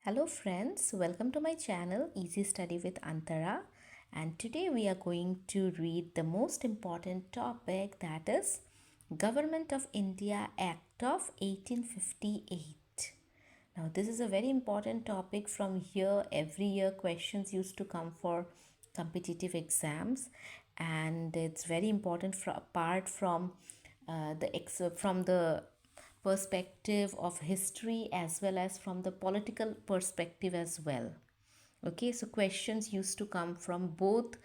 Hello friends, welcome to my channel Easy Study with Antara, and today we are going to read the most important topic, that is Government of India Act of 1858. Now this is a very important topic. From here every year questions used to come for competitive exams, and it's very important apart from the perspective of history as well as from the political perspective as well. Okay, so questions used to come from both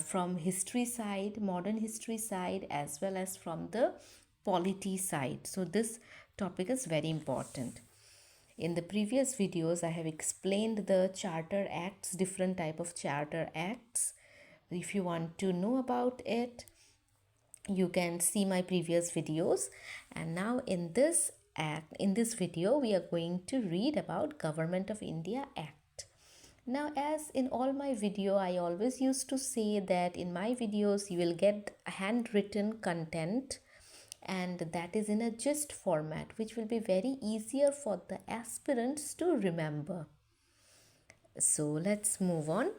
from history side, modern history side, as well as from the polity side. So this topic is very important. In the previous videos I have explained the charter acts, different type of charter acts. If you want to know about it, you can see my previous videos. And now in this video we are going to read about Government of India Act. Now, as in all my video, I always used to say that in my videos you will get handwritten content, and that is in a gist format, which will be very easier for the aspirants to remember. So let's move on.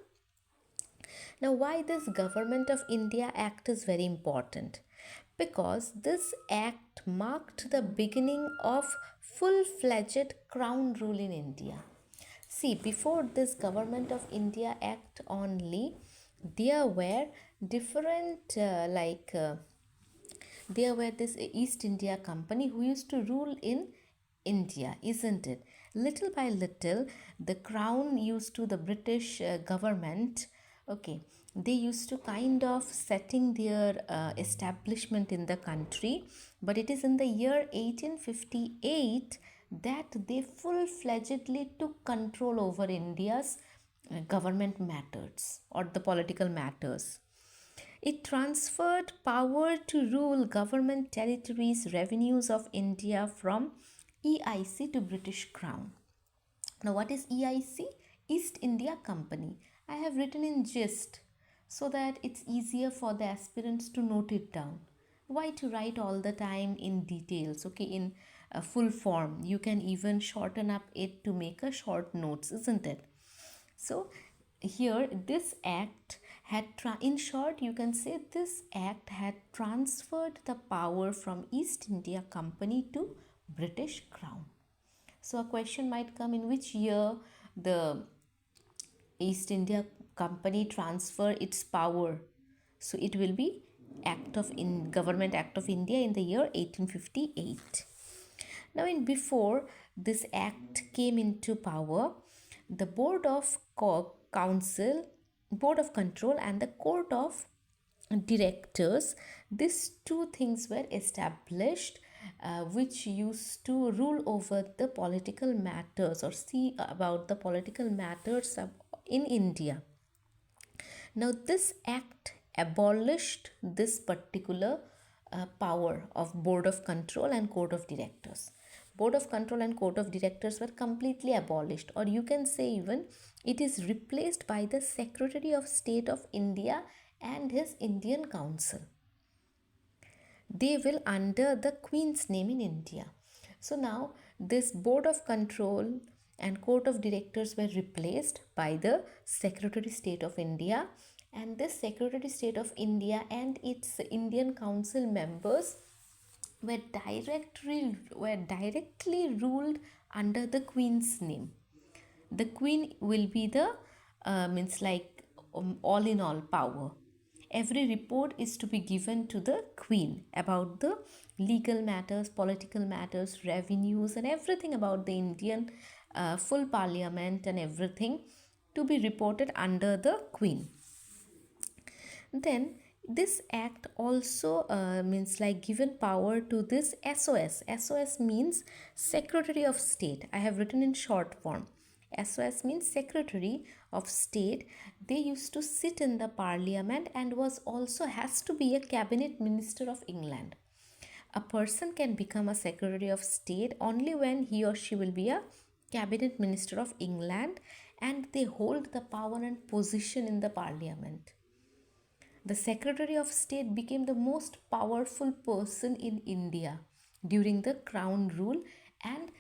Now, why this Government of India Act is very important? Because this act marked the beginning of full-fledged crown rule in India. See, before this Government of India Act only, there were different there were this East India Company who used to rule in India, isn't it? Little by little, the crown used to, the British government, okay, they used to kind of setting their establishment in the country. But it is in the year 1858 that they full-fledgedly took control over India's government matters or the political matters. It transferred power to rule government territories, revenues of India from EIC to British Crown. Now, what is EIC? East India Company. I have written in gist so that it's easier for the aspirants to note it down. Why to write all the time in details, okay, in a full form? You can even shorten up it to make a short notes, isn't it? So here this act had in short you can say this act had transferred the power from East India Company to British Crown. So a question might come, in which year the East India Company transfer its power? So it will be Government Act of India in the year 1858. Now, in before this act came into power, the Board of Control and the Court of Directors, these two things were established, which used to rule over the political matters or see about the political matters in India. Now, this act abolished this particular power of Board of Control and Court of Directors. Board of Control and Court of Directors were completely abolished, or you can say even it is replaced by the Secretary of State of India and his Indian Council. They will under the Queen's name in India. So now this Board of Control and Court of Directors were replaced by the Secretary State of India, and this Secretary State of India and its Indian Council members were directly ruled under the Queen's name. The Queen will be the all in all power. Every report is to be given to the Queen about the legal matters, political matters, revenues, and everything about the Indian full parliament and everything to be reported under the Queen. Then this act also given power to this SOS. SOS means Secretary of State. I have written in short form. SOS means Secretary of State. They used to sit in the parliament and was also has to be a cabinet minister of England. A person can become a Secretary of State only when he or she will be a cabinet minister of England, and they hold the power and position in the parliament. The Secretary of State became the most powerful person in India during the Crown rule, and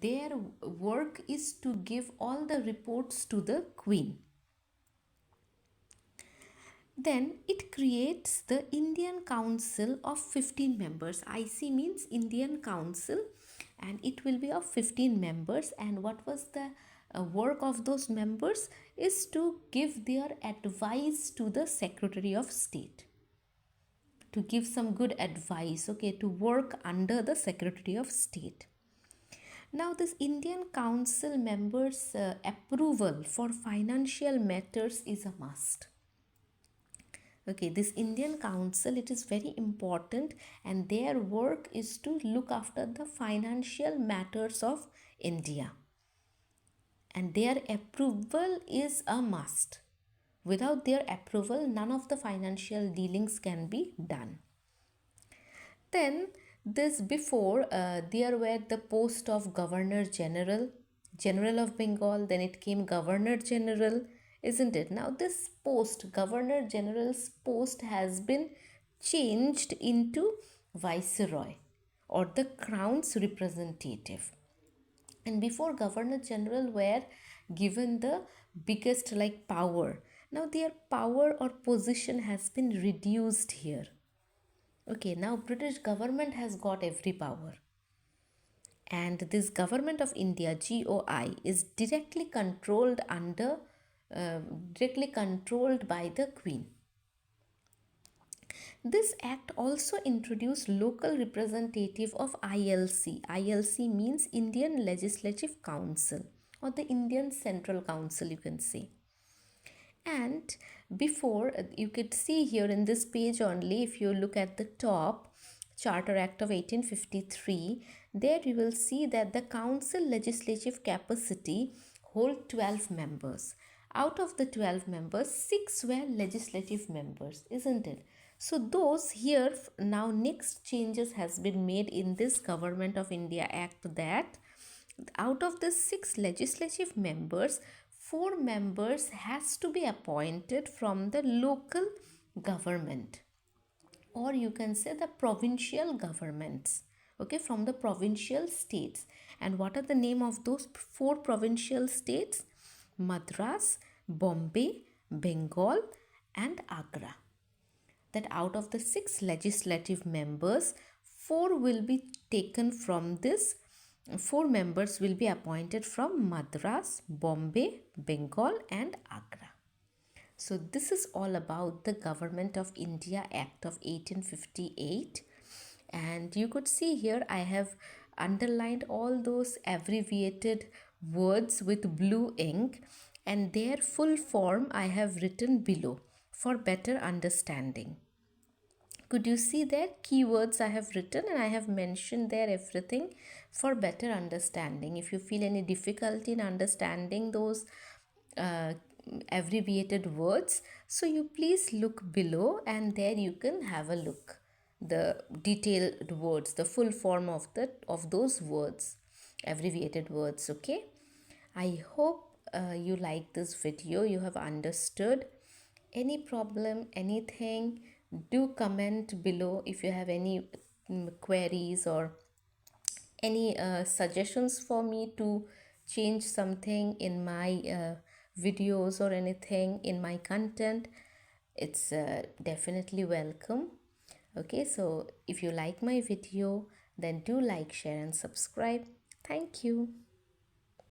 their work is to give all the reports to the queen. Then it creates the Indian Council of 15 members. IC means Indian Council, and it will be of 15 members. And what was the work of those members is to give their advice to the Secretary of State, to give some good advice, okay, to work under the Secretary of State. Now, this Indian Council members' approval for financial matters is a must. Okay, this Indian Council, it is very important, and their work is to look after the financial matters of India. And their approval is a must. Without their approval, none of the financial dealings can be done. Then this before there were the post of Governor General, General of Bengal, then it came Governor General, isn't it? Now this post, Governor General's post, has been changed into Viceroy or the Crown's representative. And before, Governor General were given the biggest like power. Now their power or position has been reduced here. Okay, now British government has got every power. And this Government of India, GOI, is directly controlled by the Queen. This act also introduced local representative of ILC. ILC means Indian Legislative Council, or the Indian Central Council, you can say. And before, you could see here in this page only, if you look at the top, Charter Act of 1853, there you will see that the council legislative capacity hold 12 members. Out of the 12 members, 6 were legislative members, isn't it? So those here, now next changes has been made in this Government of India Act, that out of the 6 legislative members, 4 members has to be appointed from the local government, or you can say the provincial governments, okay, from the provincial states. And what are the name of those 4 provincial states? Madras, Bombay, Bengal and Agra. That out of the 6 legislative members, 4 will be taken from this, 4 members will be appointed from Madras, Bombay, Bengal and Agra. So this is all about the Government of India Act of 1858. And you could see here I have underlined all those abbreviated words with blue ink, and their full form I have written below for better understanding. Could you see there keywords I have written, and I have mentioned there everything for better understanding. If you feel any difficulty in understanding those abbreviated words, so you please look below, and there you can have a look the detailed words, the full form of those words, abbreviated words. Okay, I hope you like this video, you have understood. Any problem, anything, do comment below. If you have any queries or any suggestions for me to change something in my videos or anything in my content, it's definitely welcome. Okay, so if you like my video, then do like, share and subscribe. Thank you.